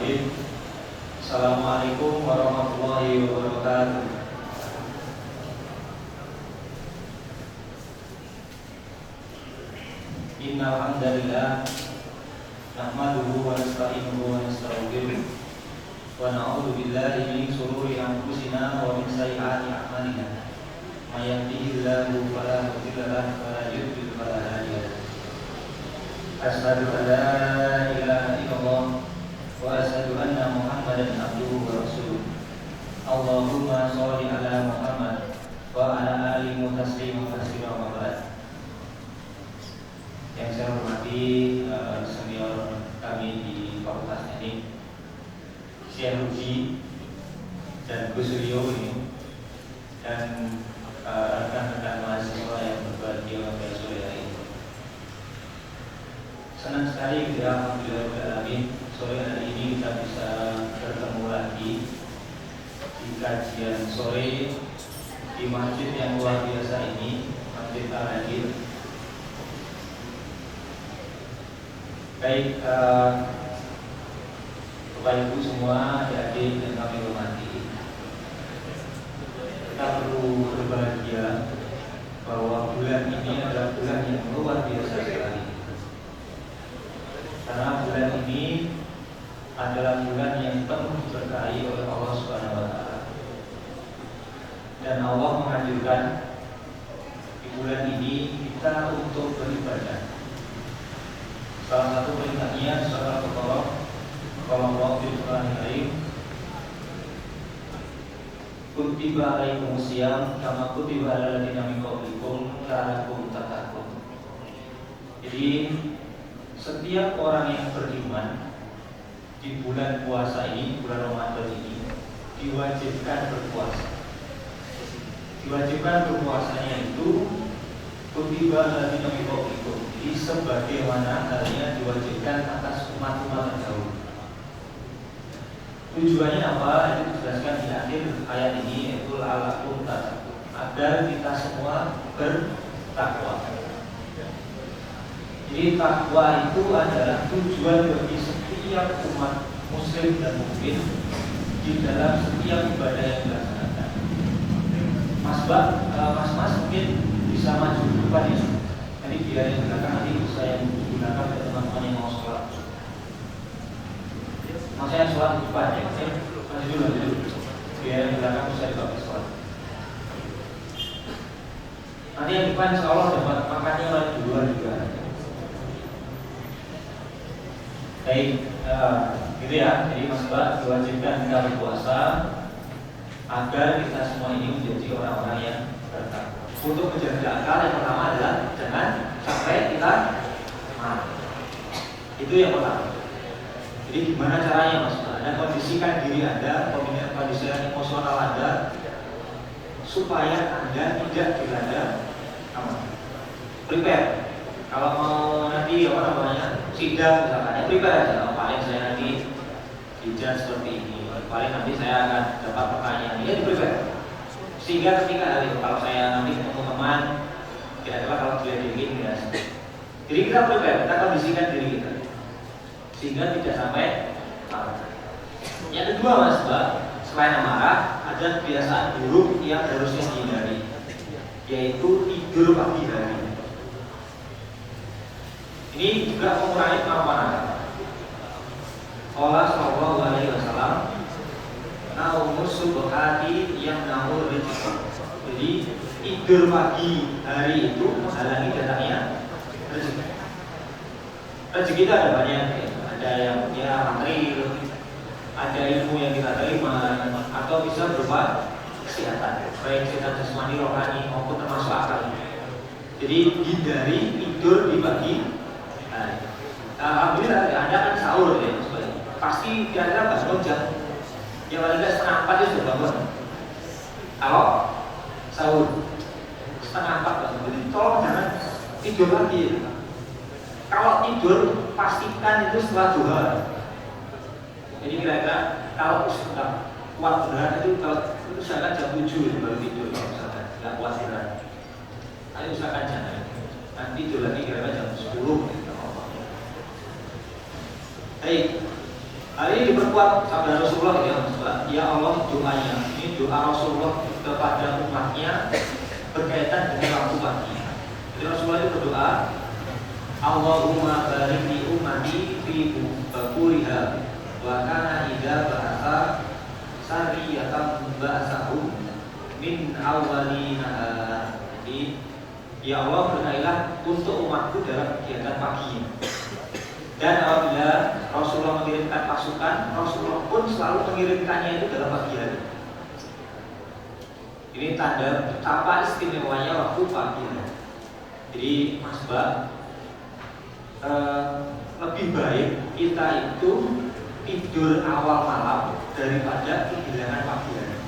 Bismillahirrahmanirrahim. Assalamualaikum warahmatullahi wabarakatuh. Innal hamdalillah nahmaduhu wa nasta'inuhu wa nastaghfiruh wa na'udzu billahi min shururi anfusina wa min sayyiati a'malina. May yahdihillahu fala mudilla lahu wa la yudlil fala hadiya lahu. Asyhadu an la ilaha illallah wa asyhadu anna Muhammadan abduhu wa rasuluh. Allahumma shalli ala Muhammad wa ala ali tasliman katsiran wa ba'd. Yang saya hormati senior kami di Fakultas Teknik, Syekh Ruji dan Gus Suryo ini, dan rekan-rekan mahasiswa yang berbahagia pada sore hari ini. Senang sekali alhamdulillah sore hari ini kita bisa bertemu lagi di kajian sore di masjid yang luar biasa ini, Masjid Al-Hadir. Baik, Bapak Ibu semua, adik-adik yang kami hormati, kita perlu berbahagia bahwa bulan ini adalah bulan yang luar biasa sekali. Karena bulan ini adalah bulan yang penuh diberkahi oleh Allah Subhanahu wa Ta'ala. Dan Allah menganjurkan di bulan ini kita untuk beribadah. Salah satu perintahnya surah Al-Baqarah, kalau Allah di Quran Karim, kutiba alaikumus syiyam kama kutiba alal ladzina min qablikum la'allakum tattaqun. Jadi setiap orang yang beriman di bulan puasa ini, bulan Ramadan ini, diwajibkan berpuasa. Diwajibkan berpuasanya itu kutiba alal ladzina min qablikum, jadi sebagaimana halnya diwajibkan atas umat-umat terdahulu. Tujuannya apa? Itu dijelaskan di akhir ayat ini, yaitu la'allakum tattaqun, agar kita semua bertakwa. Jadi takwa itu adalah tujuan bagi setiap umat muslim dan mukmin di dalam setiap ibadah yang dilaksanakan. Mas mungkin bisa maju ke depan ya. Jadi biar yang belakang nanti saya gunakan ke teman-teman yang mau sholat. Maksudnya sholat di depan ya. Maju dulu. Biar yang belakang bisa dipakai sholat. Nanti yang depan insya Allah dapat makannya oleh duluan juga. Baik, gitu ya. Jadi Mas Mbak diwajibkan kita berpuasa agar kita semua ini menjadi orang-orang yang bertakwa. Untuk menjaga akal yang pertama adalah jangan sampai kita mati. Itu yang pertama. Jadi gimana caranya Mas Mbak? Anda kondisikan diri Anda, kondisikan emosional Anda supaya Anda tidak dilanda prepare. Kalau mau nanti sidang misalkan, ya prepare aja. Paling saya nanti dijudge seperti ini, paling nanti saya akan dapat pertanyaan, ya di prepare. Sehingga ketika kalau saya nanti ketemu teman, kira-kira kalau dia dingin ya. Jadi kita prepare, kita kondisikan diri kita sehingga tidak sampai marah. Yang kedua Mas Mbak, selain marah, ada kebiasaan buruk yang harusnya dihindari, yaitu tidur pagi hari. Ini juga mengurangi kemampuan Anda. Allah sallallahu alaihi wasallam, naumus subhati yang naur rezeki. Jadi tidur pagi hari itu menghalangi datangnya rezeki. Rezeki itu ada banyak, ada yang material, ada ilmu yang kita terima, atau bisa berupa kesehatan, baik kesehatan jasmani, rohani maupun termasuk akal. Jadi hindari tidur di pagi. Alhamdulillah Anda kan sahur ya, pasti kira-kira bangun jam yang paling tidak setengah 4 itu sudah bangun. Kalau sahur setengah 4 bangun, jadi tolong jangan tidur lagi. Kalau tidur pastikan itu setelah duha. Jadi kira-kira kalau sudah kuat benar itu usahakan jam 7 baru tidur. Kalau misalkan nggak kuat benar, ayo usahakan jangan. Nanti tidur lagi kira-kira jam 10. Baik, Hal ini diperkuat sabda Rasulullah ya Allah doanya. Ini doa Rasulullah kepada umatnya berkaitan dengan waktu pagi. Jadi Rasulullah itu berdoa, Allahumma barik li ummati fi bukuriha wa kana idza ba'atha sariyatan ba'athahu min awwalina. Jadi ya Allah berkailah untuk umatku dalam kegiatan pagi. Dan apabila Rasulullah mengirimkan pasukan, Rasulullah pun selalu mengirimkannya itu dalam pagi hari. Ini tanda betapa istimewanya waktu pagi hari. Jadi Mas Mbak, lebih baik kita itu tidur awal malam daripada kehilangan pagi hari.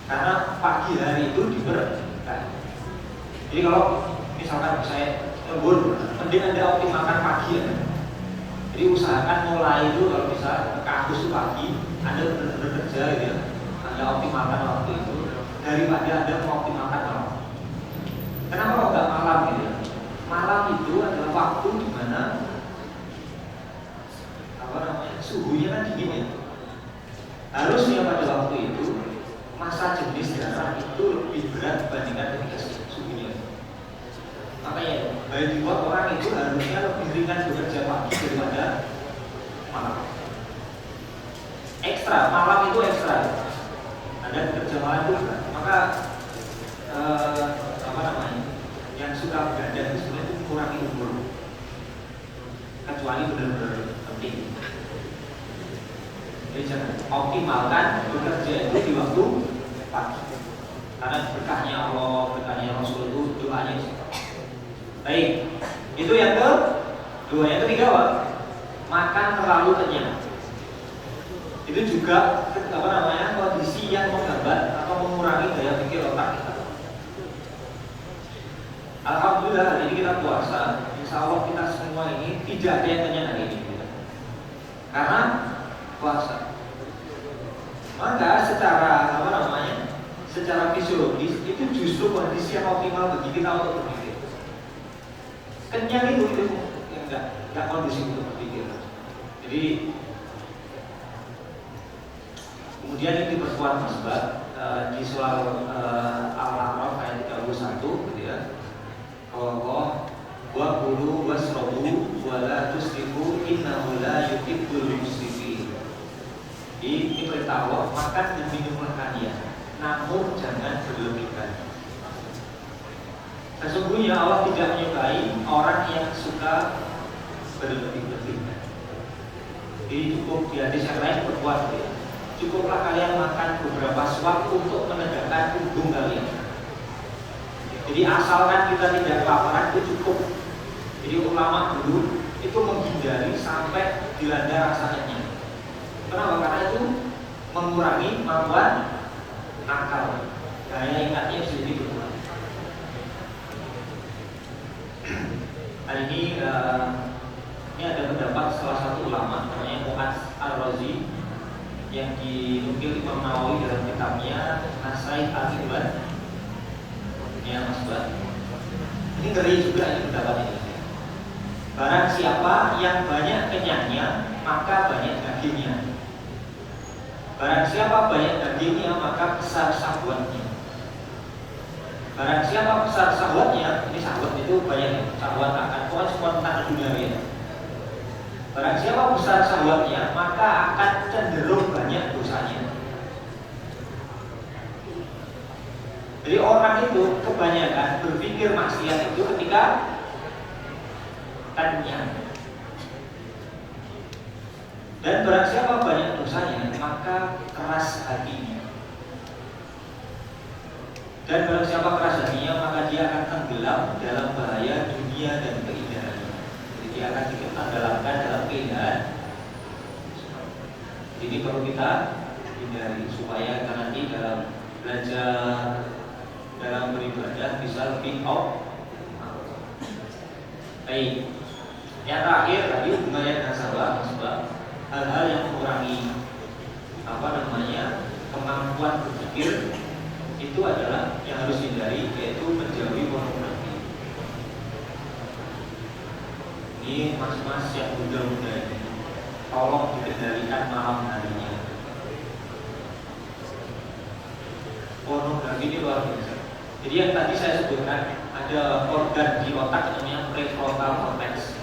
Karena pagi hari itu diberkahi. Jadi kalau misalkan saya lembur, mending Anda optimalkan pagi ya. Jadi usahakan mulai itu kalau bisa kampus itu pagi, Anda benar-benar kerja gitu ya. Anda optimalkan waktu itu daripada Anda mengoptimalkan malam. Kenapa kalau nggak malam gitu ya? Malam itu adalah waktu di mana suhunya kan dingin ya. Harusnya pada waktu itu masa jenis darah itu lebih berat dibandingkan ketika suhunya. Makanya bagi orang itu harusnya lebih ringan bekerja pagi daripada malam. Ekstra, malam itu ekstra. Ada bekerja malam itu berat. Maka yang suka begadang itu sebenarnya itu mengurangi umur. Kecuali benar-benar penting. Jadi jangan optimalkan bekerja itu di waktu pagi. Karena berkahnya Allah, berkahnya Rasul itu doanya. Baik, itu yang kedua. Yang ketiga apa? Makan terlalu kenyang. Itu juga kondisi yang menghambat atau mengurangi daya pikir otak kita. Alhamdulillah hari ini kita puasa. Insya Allah kita semua ini tidak ada yang kenyang hari ini. Karena puasa. Maka secara secara fisiologis itu justru kondisi yang optimal bagi kita untuk berpikir. Kenyang itu enggak kondisi untuk berpikir. Jadi kemudian ini diperkuat Mas Mbak di surah Al-A'raf ayat 31 gitu ya. Allah wa kulu wasrabu wa la tusrifu innahu la yuhibbul musrifin. Ini perintah Allah, makan dan minumlah kalian, namun jangan berlebihan. Sesungguhnya Allah tidak menyukai orang yang suka berlebih-lebihan. Jadi cukup di hadis yang lain berbuat ya. Cukuplah kalian makan beberapa suap untuk menegakkan tubuh kalian. Jadi asalkan kita tidak kelaparan itu cukup. Jadi ulama dulu itu menghindari sampai dilanda rasa kenyang. Kenapa? Karena itu mengurangi kemampuan akal. Daya ingatnya sedikit berkurang. Hari ini ada pendapat salah satu ulama namanya Mu'adz Ar-Razi yang dinukil Imam Nawawi dalam kitabnya Nasaih Al-Ibad. Ya Mas Bad. Ini ngeri juga ini pendapat ini. Barang siapa yang banyak kenyangnya, maka banyak dagingnya. Barang siapa banyak dagingnya, maka besar syahwatnya. Barang siapa besar syahwatnya, ini syahwat itu banyak syahwat akan semua tentang dunia. Barang siapa besar syahwatnya, maka akan cenderung banyak dosanya. Jadi orang itu kebanyakan berpikir maksiat itu ketika kenyang. Dan barang siapa banyak dosanya, maka keras hatinya. Dan barang siapa keras hatinya, maka dia akan tenggelam dalam bahaya dunia dan keindahannya. Jadi dia akan ditenggelamkan dalam keindahan. Ini perlu kita hindari supaya kita nanti dalam belajar, dalam beribadah bisa lebih baik. Yang terakhir tadi hubungannya dengan sahabat, hal-hal yang mengurangi kemampuan berpikir itu adalah yang harus dihindari, yaitu menjauhi pornografi. Ini mas-mas yang muda-muda ini, kalau mengendalikan malam harinya. Pornografi ini luar biasa. Jadi yang tadi saya sebutkan, ada organ di otak namanya prefrontal cortex.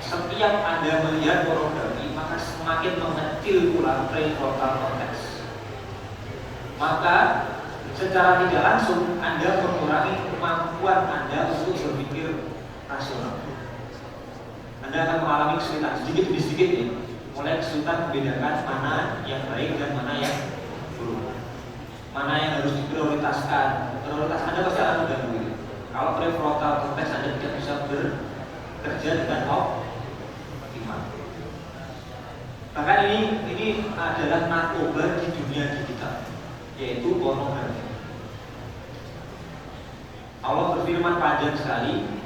Setiap Anda melihat pornografi, maka semakin mengecil pula prefrontal cortex. Maka secara tidak langsung Anda mengurangi kemampuan Anda untuk berpikir rasional. Anda akan mengalami kesulitan sedikit demi sedikit ya, mulai kesulitan membedakan mana yang baik dan mana yang buruk, mana yang harus diprioritaskan. Prioritas Anda pasti akan terganggu. Kalau prefrontal cortex Anda tidak bisa bekerja dengan optimal. Bahkan ini adalah narkoba di dunia digital, yaitu pornografi. Allah berfirman panjang sekali.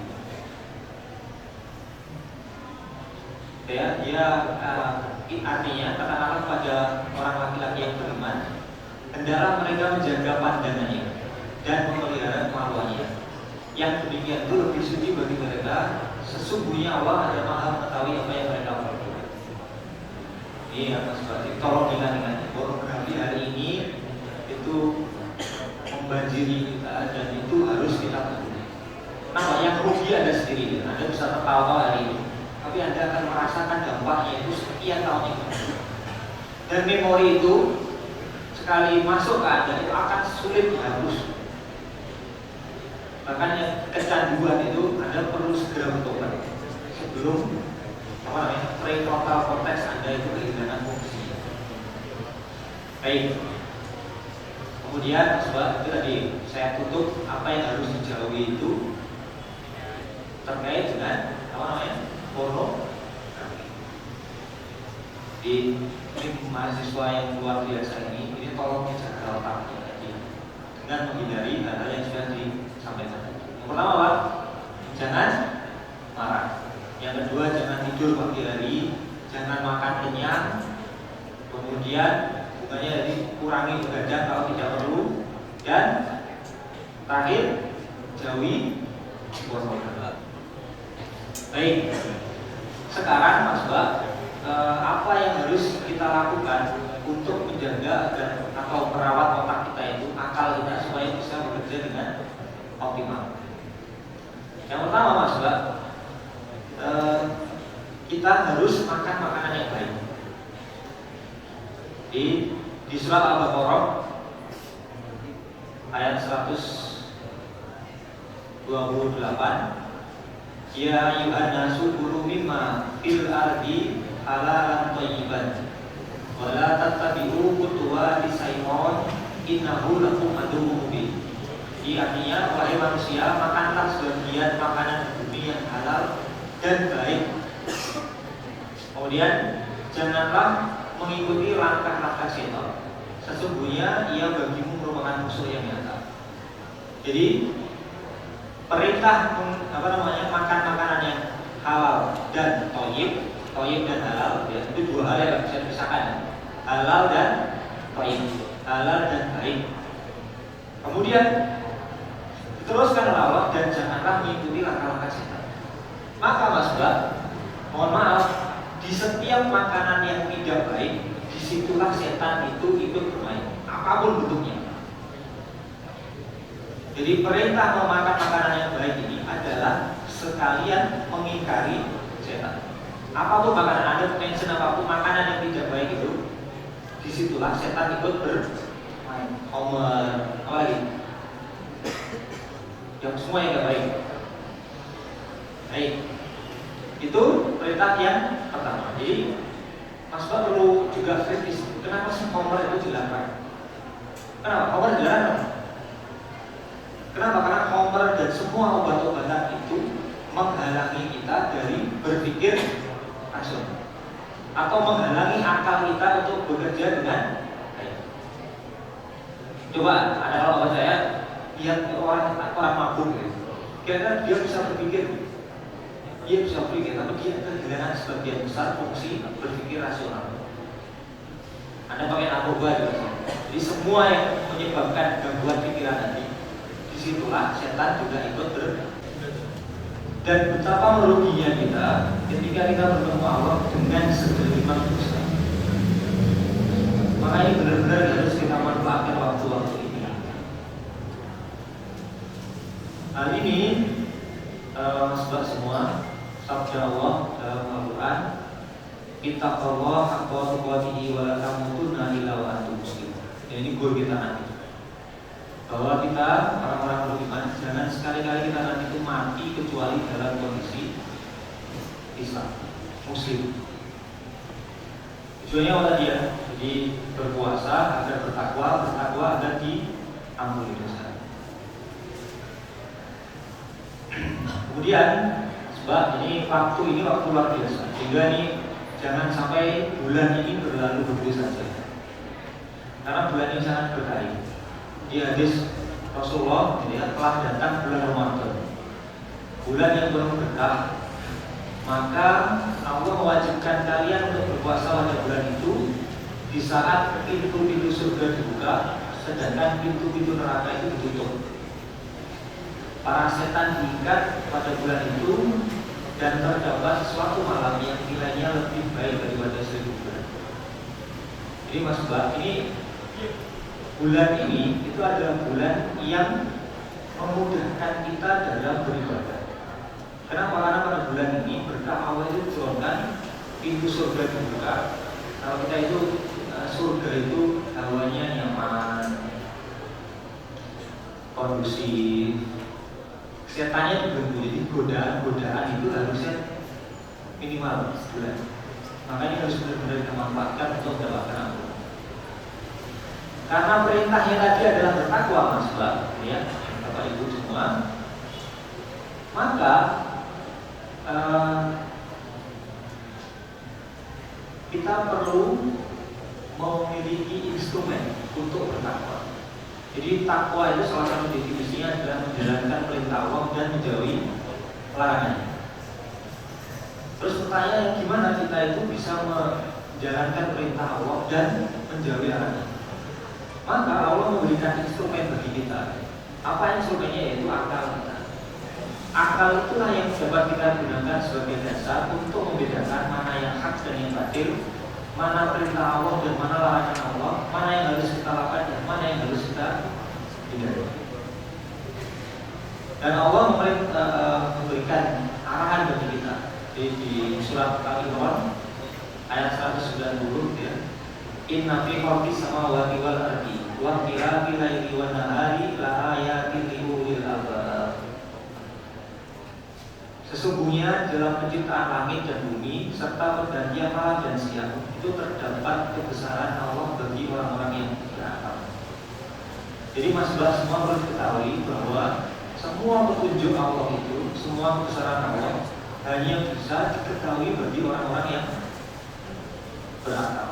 Artinya katakanlah kepada orang laki-laki yang beriman, hendaklah mereka menjaga pandangannya dan memelihara kemaluannya. Yang demikian itu lebih suci bagi mereka. Sesungguhnya Allah adalah Maha mengetahui apa yang mereka perbuat. Ini apa seperti tolong ingat-ingat, pornografi hari ini itu membanjiri kita dan itu harus kita peduli. Nah, yang rugi Anda sendiri. Anda bisa tertawa hari ini, tapi Anda akan merasakan dampaknya itu sekian tahun itu. Dan memori itu sekali masuk ke Anda itu akan sulit dihapus. Bahkan yang kecanduan itu Anda perlu segera bertobat sebelum prefrontal cortex Anda itu kehilangan fungsi. Baik. Kemudian sebab itu tadi saya tutup apa yang harus dijauhi itu terkait dengan porno. Di mahasiswa yang luar biasa ini tolong dijaga otaknya dengan menghindari hal-hal yang sudah disampaikan. Yang pertama apa? Jangan marah. Yang kedua, jangan tidur pagi hari, jangan makan kenyang. Kemudian bukannya jadi kurangi begadang kalau tidak perlu. Dan terakhir, jauhi pornografi. Baik. Sekarang Mas Mbak, apa yang harus kita lakukan untuk menjaga atau merawat otak kita itu, akal kita supaya bisa bekerja dengan optimal? Yang pertama Mas Mbak, kita harus makan makanan yang baik. Di surat Al-Baqarah ayat 128, ya ayyuhan nasu kulu mimma fil ardi halalan thayyiban wa la tattabi'u khutuwati syaitan innahu lakum aduwwun mubin. Artinya, wahai manusia, makanlah sebagian makanan bumi yang halal dan baik. Kemudian janganlah mengikuti langkah-langkah syaitan. Sesungguhnya ia bagimu merupakan musuh yang nyata. Jadi perintah makan makanan yang halal dan thayyib dan halal ya, itu dua hal yang bisa dipisahkan. Halal dan thayyib, halal dan baik. Kemudian diteruskan oleh Allah, dan janganlah mengikuti langkah-langkah setan. Maka Mas Mbak, mohon maaf, di setiap makanan yang tidak baik, disitulah setan itu ikut bermain, apapun bentuknya. Jadi perintah memakan makanan yang baik ini adalah sekalian mengingkari setan. Apapun makanan, Anda mention apapun makanan yang tidak baik itu, disitulah setan ikut bermain. Homer, apa lagi? Yang semua yang tidak baik. Baik. Itu perintah yang pertama. Jadi Mas Mbak perlu juga kritis. Kenapa sih Homer itu dilarang? Kenapa Homer dilarang? Kenapa? Karena Homer dan semua obat-obatan itu menghalangi kita dari berpikir rasional atau menghalangi akal kita untuk bekerja dengan baik. Coba ada kalau obat saya lihat orang mabuk gitu. Kira-kira dia bisa berpikir, tapi dia kehilangan sebagian besar fungsi berpikir rasional. Anda pakai narkoba juga. Jadi semua yang menyebabkan gangguan pikiran nanti, disitulah setan juga ikut dan betapa meruginya kita ketika kita bertemu Allah dengan segeliman dosa. Maka ini benar-benar harus kita manfaatkan waktu-waktu ini. Hal ini sebab semua sabda Allah dalam Al-Quran, ittaqullah haqqa tuqatih wa la tamutunna illa wa antum muslimun. Ini goal kita nanti, bahwa kita orang-orang beriman jangan sekali-kali kita nanti itu mati kecuali dalam kondisi Islam, Muslim. Tujuannya apa dia? Jadi berpuasa agar bertakwa agar diampuni dosa. Kemudian sebab ini waktu luar biasa, sehingga ini jangan sampai bulan ini berlalu begitu saja. Karena bulan ini sangat berkahi. Di hadis Rasulullah telah datang bulan Ramadan, bulan yang penuh berkah. Maka Allah mewajibkan kalian untuk berpuasa pada bulan itu di saat pintu-pintu surga dibuka, sedangkan pintu-pintu neraka itu ditutup. Para setan diikat pada bulan itu, dan terdapat suatu malam yang nilainya lebih baik daripada 1000 bulan. Jadi Mas Mbak, ini bulan ini itu adalah bulan yang memudahkan kita dalam beribadah. Kenapa? Karena pada bulan ini berkah Allah itu turunkan, pintu surga dibuka. Kalau kita itu surga itu hawanya nyaman, kondusif, setannya dibelenggu. Jadi godaan itu harusnya minimal sebulan. Makanya harus benar-benar kita manfaatkan untuk mendapatkan ampun. Karena perintahnya tadi adalah bertakwa, Mas Mbak, ya, Bapak Ibu semua. Maka kita perlu memiliki instrumen untuk bertakwa. Jadi takwa itu salah satu definisinya adalah menjalankan perintah Allah dan menjauhi larangannya. Terus pertanyaannya, gimana kita itu bisa menjalankan perintah Allah dan menjauhi larangannya? Maka Allah memberikan instrumen bagi kita. Apa instrumennya? Yaitu akal kita. Akal itulah yang dapat kita gunakan sebagai dasar untuk membedakan mana yang hak dan yang batil, mana perintah Allah dan mana larangan Allah, mana yang harus kita lakukan dan mana yang harus kita hindari. Dan Allah memberikan arahan bagi kita di surat Al-Imran ayat 190, ya. Inna fi khalqis samawati wal ardi wa ikhtilafil laili wan nahari la ayatin li ulil albab. Sesungguhnya dalam penciptaan langit dan bumi serta pergantian malam dan siang itu terdapat kebesaran Allah bagi orang-orang yang berakal. Jadi Mas Mbak semua perlu ketahui bahwa semua petunjuk Allah itu, semua kebesaran Allah hanya bisa diketahui bagi orang-orang yang berakal.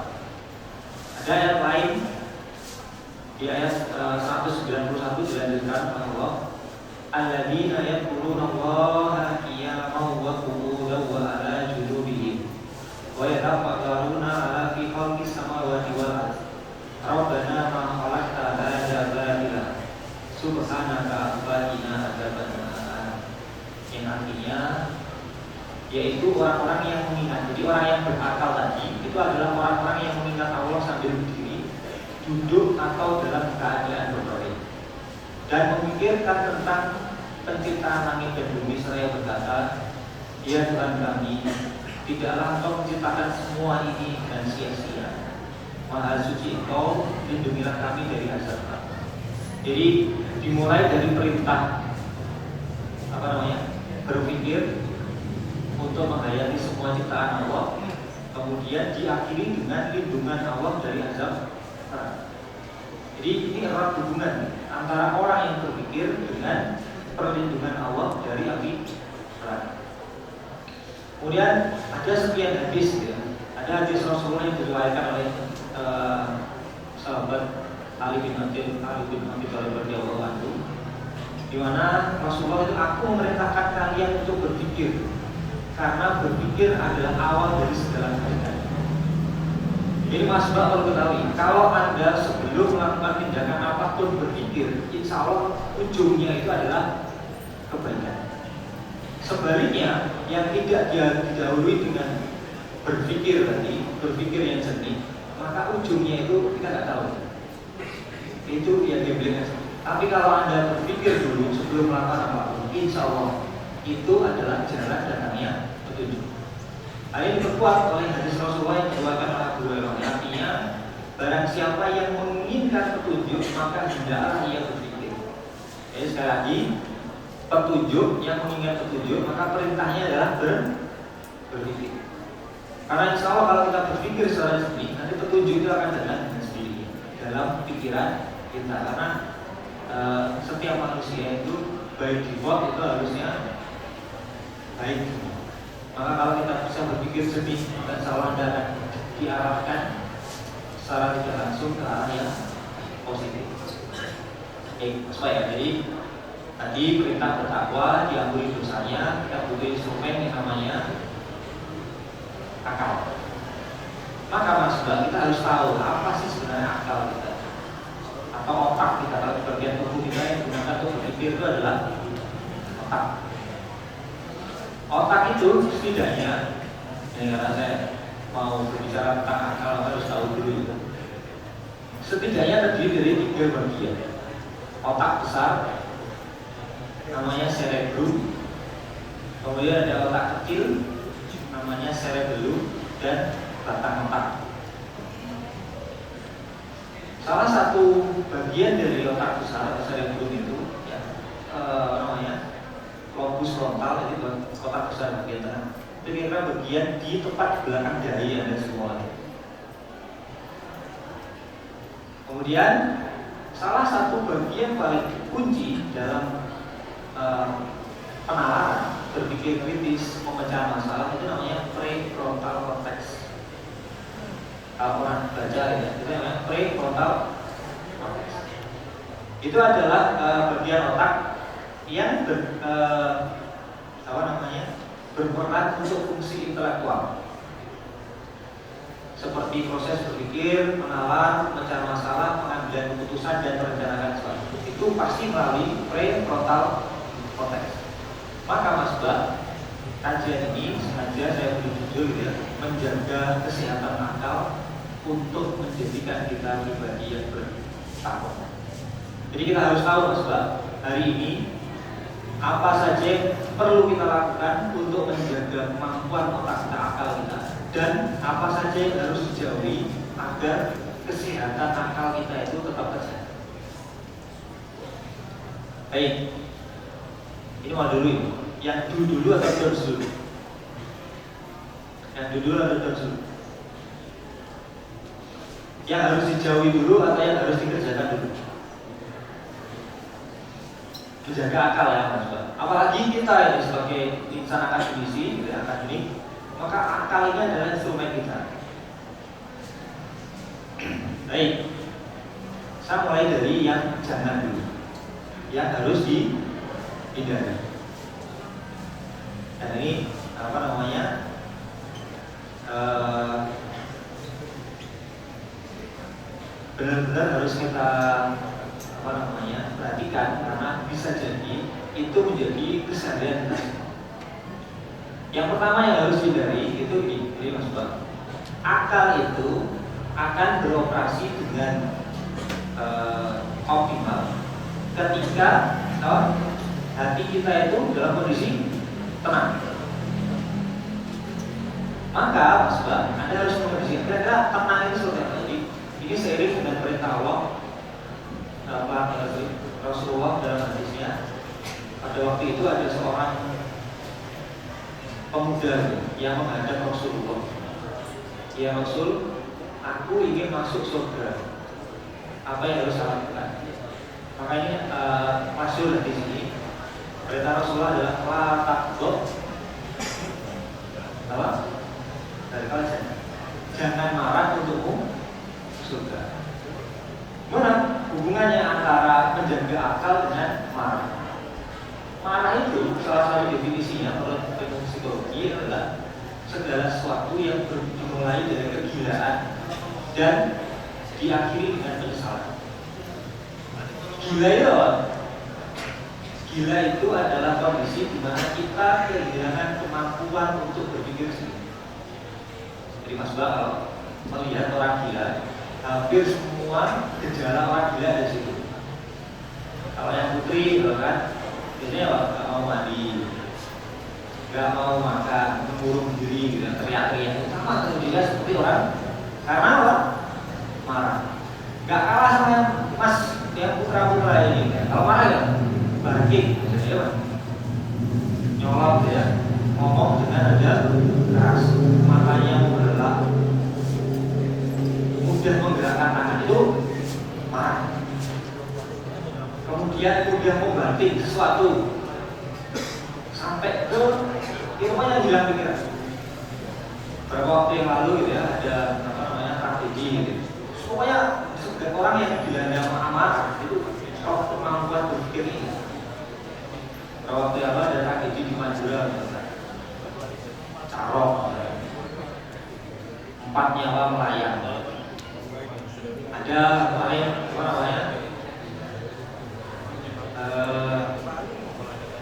Ada ayat lain di ayat 191 dilanjutkan oleh Allah, alladzina yadhkuruna Allaha qiyaman wa qu'udan wa 'ala junubihim wa yatafakkaruna 'ala fi khalqis samawati wal ardi rabbana ma khalaqta hadza batila subhanaka faqina adzabannar. Yang artinya yaitu orang-orang yang mengingat. Jadi orang yang berakal tadi itu adalah orang-orang yang mengingat Allah sambil berdiri, duduk atau dalam keadaan berbaring, dan memikirkan tentang penciptaan langit dan bumi seraya berkata, ya Tuhan kami, tidaklah Engkau menciptakan semua ini dan sia-sia. Maha suci Engkau, lindungilah kami dari azab. Jadi dimulai dari perintah berpikir untuk menghayati semua ciptaan Allah, kemudian diakhiri dengan lindungan Allah dari azab neraka. Jadi ini erat hubungan antara orang yang berpikir dengan perlindungan Allah dari api neraka. Kemudian ada sekian hadis, ya. Ada hadis Rasulullah yang diriwayatkan oleh sahabat Ali bin Abi Thalib radhiyallahu anhu, di mana Rasulullah itu, aku memerintahkan kalian untuk berpikir, karena berpikir adalah awal dari segala kebaikan. Jadi Mas Mbak perlu ketahui, kalau Anda sebelum melakukan tindakan apapun berpikir, insya Allah ujungnya itu adalah kebaikan. Sebaliknya, yang tidak didahului dengan berpikir tadi, berpikir yang jernih, maka ujungnya itu kita nggak tahu. Itu yang gambling. Tapi kalau Anda berpikir dulu sebelum melakukan apapun, insya Allah itu adalah jalan datangnya petunjuk. Hal ini diperkuat oleh hadis Rasulullah yang diriwayatkan oleh Abu Hurairah. Artinya, barang siapa yang menginginkan petunjuk, maka hendaklah ia berpikir. Jadi sekali lagi, petunjuk yang menginginkan petunjuk, maka perintahnya adalah berpikir. Karena insya Allah kalau kita berpikir secara sendiri, nanti petunjuk itu akan datang dengan sendiri dalam pikiran kita. Karena setiap manusia itu by default itu harusnya baik. Maka kalau kita bisa berpikir jernih, dan insya dan diarahkan secara tidak langsung ke arah yang positif. Supaya jadi tadi perintah bertakwa, diampuni dosanya, kita butuh instrumen yang namanya akal. Maka maksudnya kita harus tahu apa sih sebenarnya akal kita, atau otak kita. Kalau bagian tubuh kita yang digunakan untuk berpikir itu adalah otak. Otak itu setidaknya, karena saya mau berbicara tentang akal, harus tahu dulu. Setidaknya terdiri dari 3 bagian. Otak besar, namanya cerebrum. Kemudian ada otak kecil, namanya cerebellum, dan batang otak. Salah satu bagian dari otak besar atau cerebellum itu, ya, namanya lobus frontal, jadi otak besar bagian tengah. Itu kira-kira bagian di tepat belakang dahi Anda semua. Kemudian salah satu bagian paling kunci dalam penalaran, berpikir kritis, memecah masalah itu namanya prefrontal cortex. Kalau orang baca ya, itu namanya prefrontal cortex. Itu adalah bagian otak yang berperan untuk fungsi intelektual, seperti proses berpikir, menalar, memecah masalah, pengambilan keputusan, dan merencanakan sesuatu. Itu pasti melalui prefrontal cortex. Maka Mas Bak, kajian ini sengaja saya beri judul ya, menjaga kesehatan akal untuk menjadikan kita pribadi yang bertakwa. Jadi kita harus tahu Mas Bak, hari ini apa saja yang perlu kita lakukan untuk menjaga kemampuan otak kita, akal kita, dan apa saja yang harus dijauhi agar kesehatan akal kita itu tetap terjaga. Baik, ini mau dulu ini. Yang dulu atau terus dulu? Yang dulu atau terus dulu? Yang harus dijauhi dulu atau yang harus dikerjakan dulu? Menjaga akal ya Mas Pak. Apalagi kita ini sebagai insan akademisi, akademik, maka akal ini adalah instrumen kita. Baik, saya mulai dari yang jangan dulu, yang harus dihindari. Dan ini apa namanya? Benar-benar harus kita perhatikan, karena bisa jadi itu menjadi keseharian kita. Yang pertama yang harus dihindari itu ini Mas Bang. Akal itu akan beroperasi dengan optimal ketika hati kita itu dalam kondisi tenang. Maka Mas Bang, Anda harus mengerti kira-kira tenang itu seperti apa. Jadi ini seiring dengan perintah Allah, Rasulullah dalam hadisnya. Pada waktu itu ada seorang pemuda yang menghadap Rasulullah. Ya Rasul, aku ingin masuk surga. Apa yang harus saya lakukan? Makanya masyhur di sini. Perintah Rasulullah adalah la taqdh. Apa? Dari kalian. Jangan marah untukmu surga. Mana hubungannya antara menjaga akal dengan marah? Marah itu salah satu definisinya menurut ilmu psikologi adalah segala sesuatu yang dimulai dari kegilaan dan diakhiri dengan penyesalan. Gila itu apa? Gila itu adalah kondisi di mana kita kehilangan kemampuan untuk berpikir sendiri. Jadi Mas Bang, melihat orang gila, hampir semua gejala orang gila ada di situ. Kalau yang putri, kan, biasanya nggak mau mandi, nggak mau makan, mengurung diri, gitu, teriak-teriak, sama juga seperti orang karena apa? Marah. Nggak kalah sama yang mas, yang putra-putra ini. Kalau marah ya, barking, jadi apa? Nyolot ya, ngomong dengan nada keras, matanya membelalak, mudah menggerakkan tangan itu marah. Kemudian mudah membanting sesuatu sampai ke rumahnya hilang pikiran. Beberapa waktu yang lalu gitu ya, ada tragedi gitu. Pokoknya orang yang dilanda amarah itu kalau kemampuan berpikir ini. Beberapa waktu yang lalu ada tragedi di Madura, Carok, 4 nyawa melayang. Ada kemarin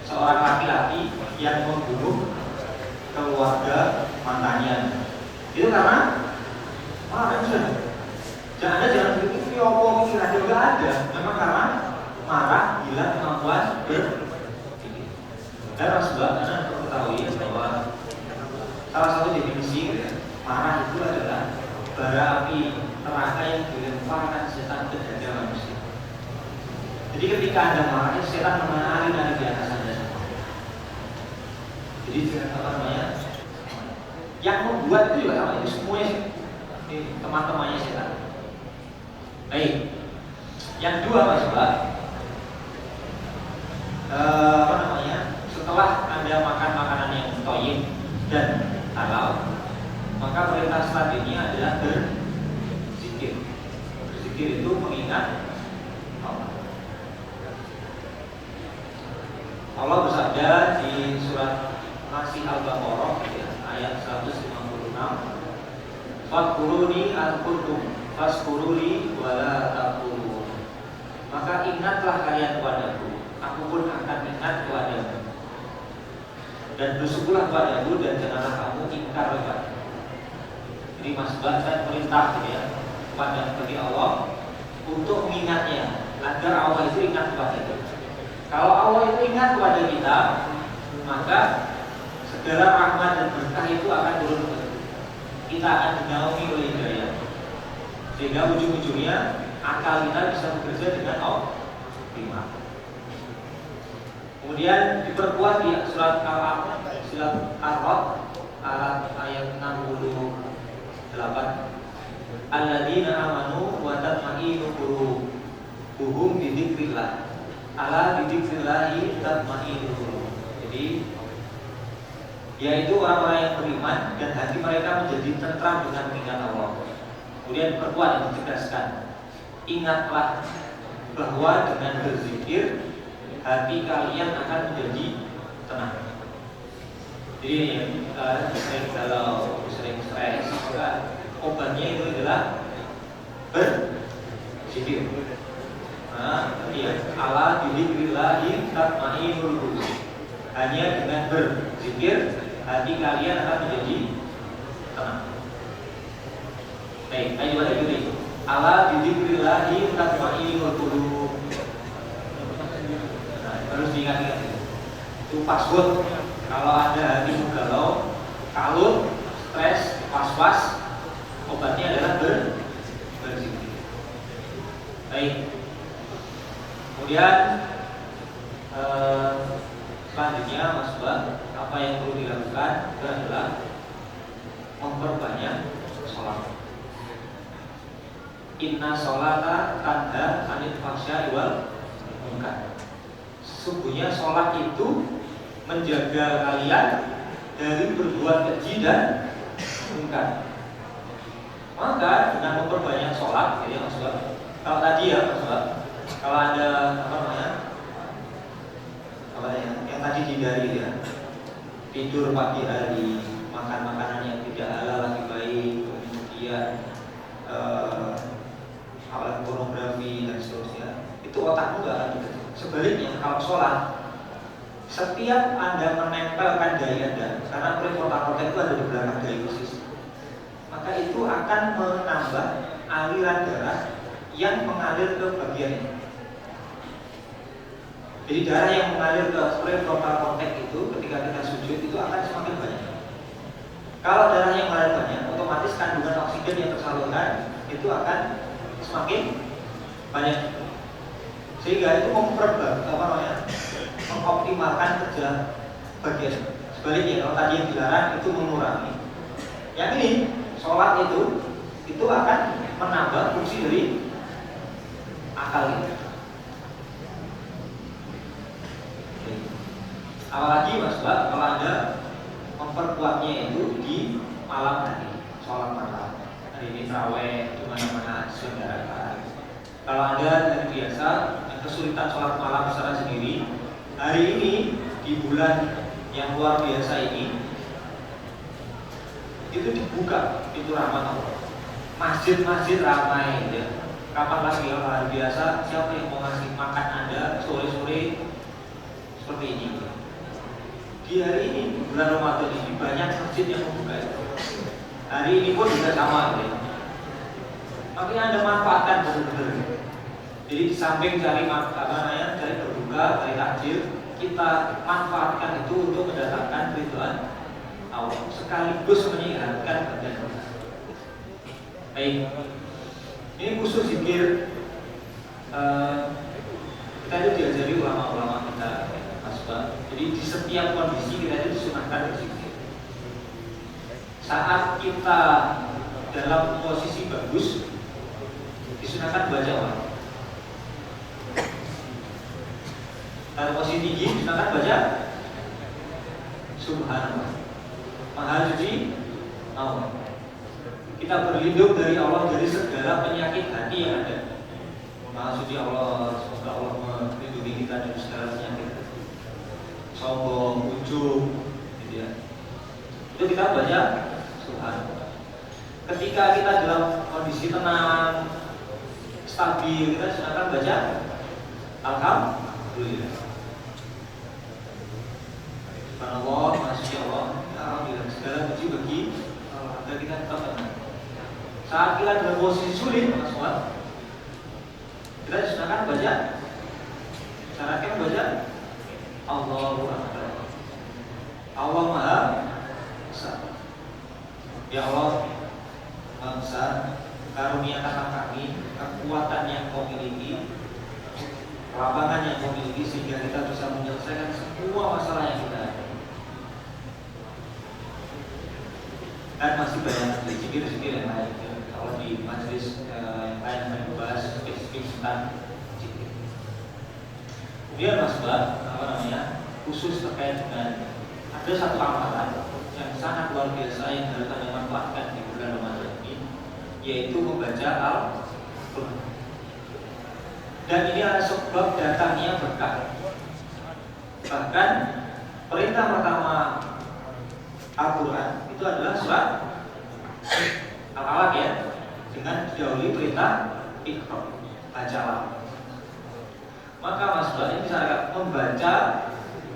seorang laki-laki yang membunuh keluarga mantannya. Itu karena marah sudah. Jangan berpikir apa pikiran juga ada. Memang karena marah, hilang kemampuan berpikir. Dan sebab karena ketahui bahwa salah satu definisi marah itu adalah bara api neraka yang dilemparkan setan ke dada manusia. Jadi ketika Anda marah, setan menari-nari di atas Anda. Jadi yang membuat itu juga sama, itu semuanya teman-temannya setan. Baik, yang dua Mas Mbak, setelah Anda makan makanan yang thayyib dan halal, maka perintah selanjutnya adalah berzikir. Berzikir itu mengingat Allah bersabda di surat Masih Al-Baqarah ayat 156, Fadkuruni al-kurtum faskuruni wala takfurun. Maka ingatlah kalian kepadaku, aku pun akan ingat kepadamu. Dan bersyukurlah kepadaku dan janganlah kamu ingkar kepadaku. Jadi Mas Mbak perintah ya bagi Allah untuk mengingatnya agar Allah itu ingat kepada kita. Kalau Allah itu ingat kepada kita, maka segala rahmat dan berkah itu akan turun kepada kita. Kita akan dinaungi oleh hidayah, sehingga ujung-ujungnya akal kita bisa bekerja dengan optimal. Kemudian diperkuat di surat Al-A'raf ayat 68. Alladzina amanu wa tatma'innu qulubuhum bi dzikrillah. Ala bi dzikrillahi tatma'innu qulub. Jadi yaitu orang-orang yang beriman dan hati mereka menjadi tentram dengan mengingat Allah. Kemudian diperkuat dan ditegaskan, ingatlah bahwa dengan berzikir hati kalian akan menjadi tenang. Jadi kalau sering stres, maka obatnya itu adalah berzikir. Ala bidzikrillahi tatma'innul qulub. Hanya dengan berzikir hati kalian akan menjadi tenang. Baik, ayo balik dulu. Ala bidzikrillahi tatma'innul qulub. Harus diingat-ingat. Itu password. Kalau ada hati galau, kalut, stres, was-was, obatnya adalah berzikir. Baik. Kemudian selanjutnya Mas Mbak, apa yang perlu dilakukan adalah memperbanyak sholat. Inna sholata tanha anil fahsya'i wal munkar. Sesungguhnya sholat itu menjaga kalian dari berbuat keji dan munkar. Maka dengan memperbanyak sholat, jadi Mas Mbak, kalau tadi ya Mas Mbak, kalau ada yang tadi hindari ya, tidur pagi hari, makan makanan yang tidak halal lebih baik, kemudian alat pornografi dan seterusnya, itu otakmu gak akan bekerja. Sebaliknya kalau sholat, setiap Anda menempelkan daya Anda, karena prefrontal cortex itu ada di belakang daya khusus, maka maka itu akan menambah aliran darah yang mengalir ke bagian ini. Jadi darah yang mengalir ke prefrontal cortex itu ketika kita sujud itu akan semakin banyak. Kalau darah yang mengalir banyak, otomatis kandungan oksigen yang tersalurkan itu akan semakin banyak. Sehingga itu mengoptimalkan kerja bagian. Sebaliknya kalau tadi yang dilarang itu mengurangi. Yang ini sholat itu akan menambah fungsi dari akal kita. Apalagi Mas Mbak, kalau Anda memperkuatnya itu di malam hari, sholat malam. Hari ini tarawih di mana-mana saudara. Kalau Anda dari biasa yang kesulitan sholat malam secara sendiri, hari ini di bulan yang luar biasa ini itu dibuka pintu rahmat Allah. Masjid-masjid ramai ya. Kapan lagi kalau hari biasa siapa yang mau ngasih makan Anda sore-sore seperti ini? Di hari ini bulan Ramadan ini banyak masjid yang membuka itu. Hari ini pun juga sama ya. Makanya Anda manfaatkan benar-benar. Jadi di samping cari cari berbuka, cari takjil, kita manfaatkan itu untuk mendatangkan ridwan Allah sekaligus menyehatkan badan kita. Baik, ini khusus zikir kita itu diajari ulama-ulama kita, Mas Bang. Jadi di setiap kondisi kita itu disunahkan berzikir. Saat kita dalam posisi bagus, disunahkan baca Allah. Dalam posisi tinggi, disunahkan baca Subhanallah, Maha Suci Allah. Kita berlindung dari Allah dari segala penyakit hati yang ada. Maha Suci Allah, semoga Allah melindungi kita dari segala penyakit sombong, ujub, gitu ya. Itu kita baca Subhanallah. Ketika kita dalam kondisi tenang, stabil, kita silakan baca Alhamdulillah. Subhanallah, Masya Allah, Alhamdulillah, segala puji bagi Allah agar kita tetap tenang. Saat kita dalam posisi sulit, Mas Wan, kita silakan baca, syaratnya baca Allahu Akbar. Allah Maha Besar. Ya Allah Maha Besar, karuniakanlah kami kekuatan yang Kau miliki, lapangan yang Kau miliki, sehingga kita bisa menyelesaikan semua masalah yang kita ada. Dan masih banyak zikir-zikir yang lain. Kalau di majelis yang lain akan membahas spesifik tentang zikir. Kemudian Mas Mbak, khusus terkait dengan ada satu amalan yang sangat luar biasa yang harus Anda manfaatkan di bulan Ramadan ini, yaitu membaca Al-Quran. Dan ini adalah sebab datangnya berkah. Bahkan perintah pertama Al-Quran itu adalah surat Al-Alaq ya, dengan didahului perintah Iqra, bacalah. Maka Mas Mbak ini bisa membaca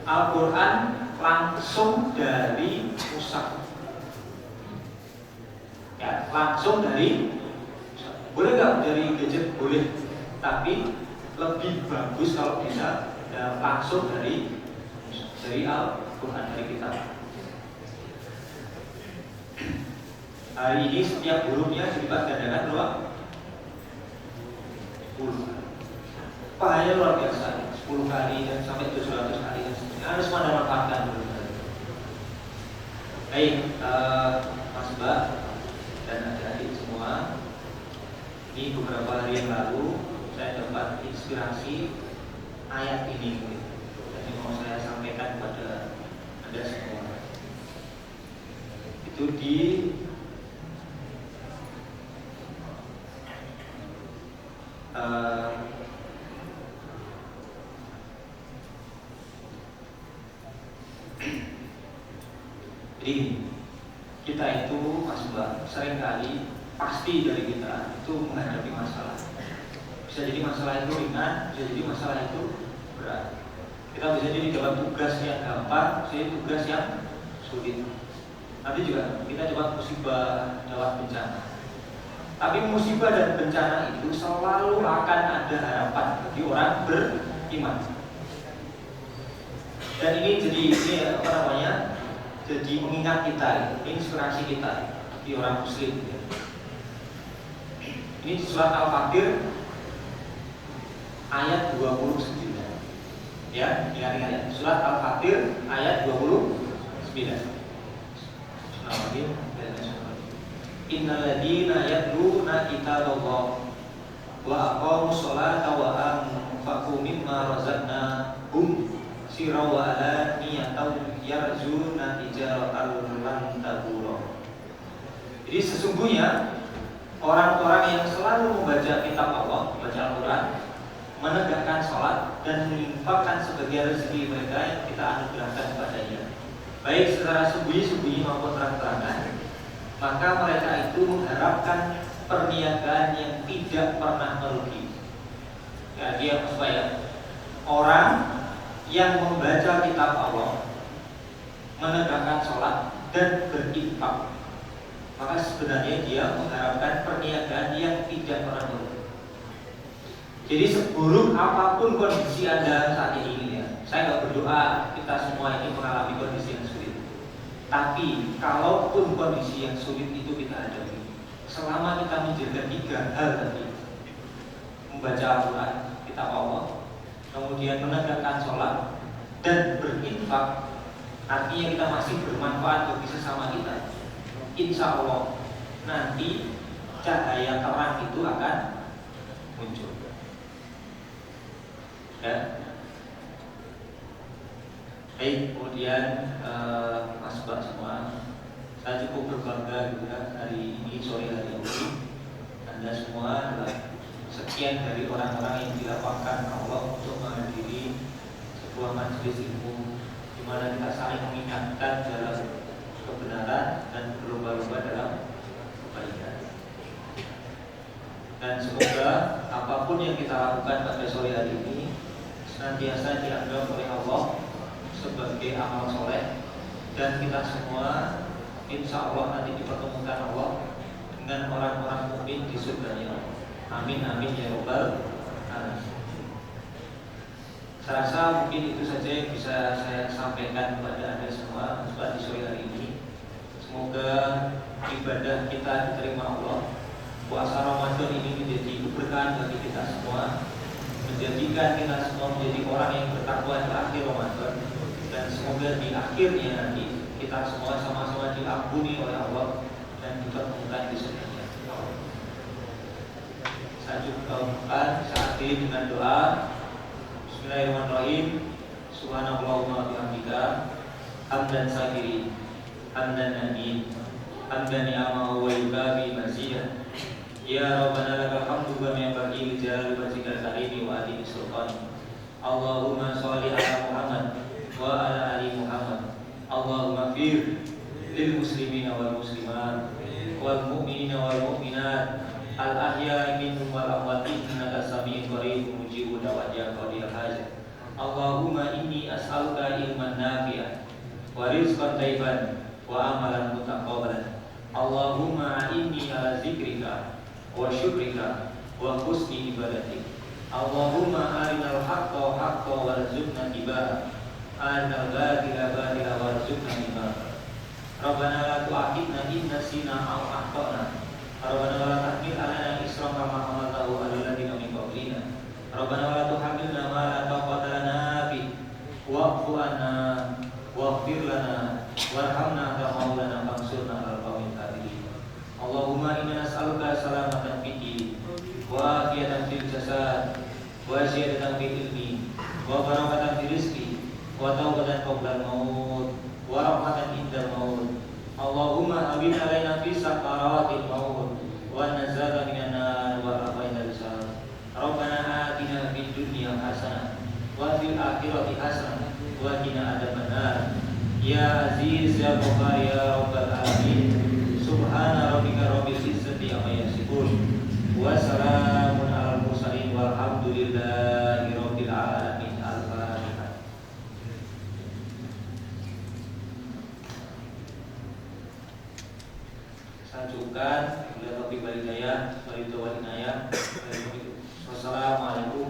Al-Quran langsung dari mushaf. Ya, langsung dari boleh nggak dari gadget? Boleh, tapi lebih bagus kalau bisa langsung dari Al-Quran, dari kitab. Hari ini setiap hurufnya dilipat gandakan berapa? 10. Pahanya luar biasa, 10 kali dan sampai 700 kali dan seterusnya. Harus manfaatkan dulu. Baik, Mas Mbak dan adik-adik semua, ini beberapa hari yang lalu saya dapat inspirasi ayat ini, dan ini mau saya sampaikan kepada Anda semua. Itu di jadi kita itu Mas Mbak seringkali pasti dari kita itu menghadapi masalah. Bisa jadi masalah itu ringan, bisa jadi masalah itu berat. Kita bisa jadi dalam tugas yang gampang, bisa jadi tugas yang sulit. Nanti juga kita coba musibah lewat bencana. Tapi musibah dan bencana itu selalu akan ada harapan bagi orang beriman. Dan ini jadi jadi mengingat kita, inspirasi kita bagi orang Muslim. Ini di surat Al-Fatir ayat 29. Ya, ingat-ingat ya. Surat Al-Fatir ayat 29. Innal ladzina yatluna kitaballah wa aqamus sholata wa anfaqu mimma razaqnahum sirran wa alaniyatan yarjuna tijaratan lan tabura. Jadi sesungguhnya orang-orang yang selalu membaca kitab Allah, membaca Al-Quran, menegakkan sholat dan menginfakkan sebagian rezeki mereka yang kita anugerahkan kepadanya, baik secara sembunyi-sembunyi maupun terang-terangan, maka mereka itu mengharapkan perniagaan yang tidak pernah merugi. Ya, dia supaya orang yang membaca kitab Allah, menegakkan sholat dan berinfak, maka sebenarnya dia mengharapkan perniagaan yang tidak pernah merugi. Jadi seburuk apapun kondisi Anda saat ini ya, saya nggak berdoa kita semua ini mengalami kondisi yang sulit. Tapi kalaupun kondisi yang sulit itu kita hadapi, selama kita menjaga 3 hal tadi, membaca Al-Quran, kitab Allah, kemudian menegakkan sholat dan berinfak, artinya kita masih bermanfaat bagi sesama kita, insya Allah nanti cahaya terang itu akan muncul. Ya. Baik, kemudian Mas Mbak semua, saya cukup berbangga juga hari ini, sore hari ini, Anda semua adalah sekian dari orang-orang yang dilapangkan Allah untuk menghadiri sebuah majelis ilmu di mana kita saling mengingatkan dalam kebenaran dan berlomba-lomba dalam kebaikan. Dan semoga apapun yang kita lakukan pada sore hari ini senantiasa dianggap oleh Allah sebagai amal soleh, dan kita semua insya Allah nanti dipertemukan Allah dengan orang-orang mukmin di surganya. Amin amin ya rabbal alamin. Saya rasa mungkin itu saja yang bisa saya sampaikan kepada Anda semua di sore hari ini. Semoga ibadah kita diterima Allah. Puasa Ramadan ini menjadi keberkahan bagi kita semua, menjadikan kita semua menjadi orang yang bertakwa di akhir Ramadan, dan semoga di akhirnya nanti kita semua sama-sama diampuni oleh Allah dan dipertemukan di surga. Saya cukupkan saat ini dengan doa. Bismillahirrahmanirrahim. Subhanallahumma wa bihamdika hamdan sakirin, hamdan nabiyin, hamdan ni'amahu wa yukafi mazidah. Ya Rabbana lakal hamdu kama yanbaghi li jalali wajhikal karim wa adimi sultan. Allahumma sholli ala Muhammad wa ala ali Muhammad. Allahumma fir lil muslimina wal muslimat wal mu'minina wal mu'minat al ahya'i minhum wal amwat innaka sami'un qaribun mujibud da'wati qadil hajat. Allahumma inni as'aluka ilman nafi'an wa rizqan thayyiban wa amalan mutaqabbalan. Allahumma inni ala zikrika wa syukrika wa husni ibadatik. Allahumma arinal haqqa haqqa warzuqna tibaa, arinal batila batila warzuqna tibaa. Rabbana la tu'akhidna in nasina aw akhtana. Rabbana la tahmil 'alaina isran kama hamaltahu 'alal ladzina min qablina. Rabbana la tuhammilna ma la taqata lana bi wa'fu 'anna waghfir lana warhamna kama maulana fansurna 'alal qawmil kafirin. Allahumma inna nas'aluka salamatan fid din wa afiyatan fil jasad wa ziyadatan fil ilmi wa barakatan fil rizqi wa tawbatan qabla al-maut wa rahmatan indal maut. Allahumma hawwin 'alaina fi sakaratil maut wa nazala minan nar wa rafaina lisal. Rabbana atina fid dunya hasanah wa fil akhirati hasanah wa qina adzabannar. Ya aziz ya ghaffar ya rabbal alamin. Subhana rabbika rabbil izzati amma yasifun wa salamun alal mursalin walhamdulillahi rabbil alamin. Al-Fatihah. cukupkan. Bila topik walidayah, walidayah. Wassalamualaikum